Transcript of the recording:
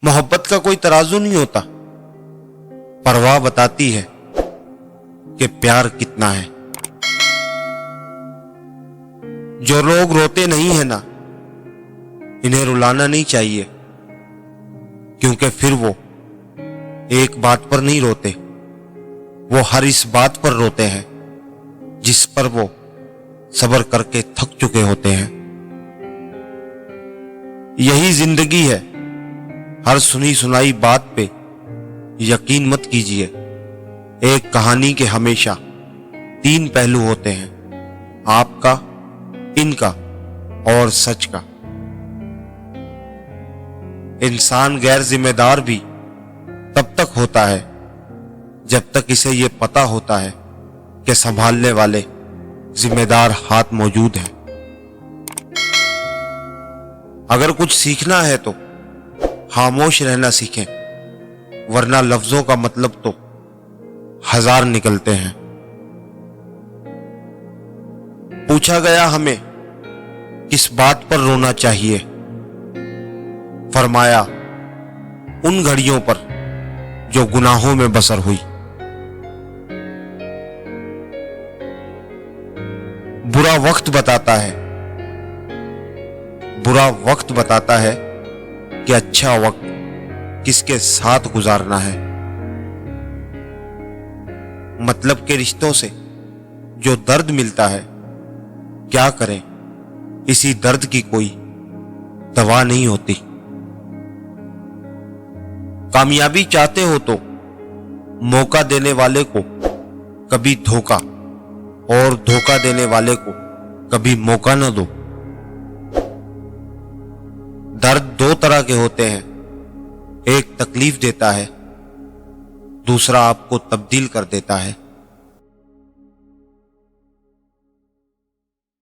मोहब्बत का कोई तराजू नहीं होता, परवाह बताती है कि प्यार कितना है। जो लोग रोते नहीं है ना, इन्हें रुलाना नहीं चाहिए, क्योंकि फिर वो एक बात पर नहीं रोते, वो हर इस बात पर रोते हैं जिस पर वो सब्र करके थक चुके होते हैं। यही जिंदगी है, हर सुनी सुनाई बात पे यकीन मत कीजिए। एक कहानी के हमेशा 3 पहलू होते हैं, आपका, इनका और सच का। इंसान गैर जिम्मेदार भी तब तक होता है जब तक इसे ये पता होता है कि संभालने वाले जिम्मेदार हाथ मौजूद हैं। अगर कुछ सीखना है तो खामोश रहना सीखें, वरना लफ्जों का मतलब तो 1000 निकलते हैं। पूछा गया हमें किस बात पर रोना चाहिए, फरमाया उन घड़ियों पर जो गुनाहों में बसर हुई। बुरा वक्त बताता है कि अच्छा वक्त किसके साथ गुजारना है। मतलब के रिश्तों से जो दर्द मिलता है, क्या करें, इसी दर्द की कोई दवा नहीं होती। कामयाबी चाहते हो तो मौका देने वाले को कभी धोखा, और धोखा देने वाले को कभी मौका न दो। दर्द 2 तरह के होते हैं, एक तकलीफ देता है, दूसरा आपको तब्दील कर देता है।